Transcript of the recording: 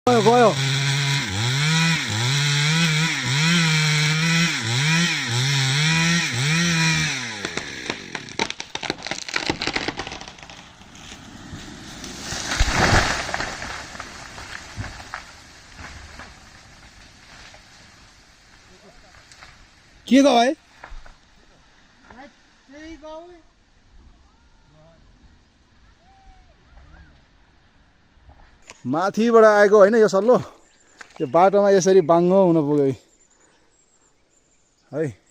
गयो के त भाइ माथिबाट आएको होइन यो सल्लो यो बाटोमा यसरी बाङ्गो हुन पुग्यो है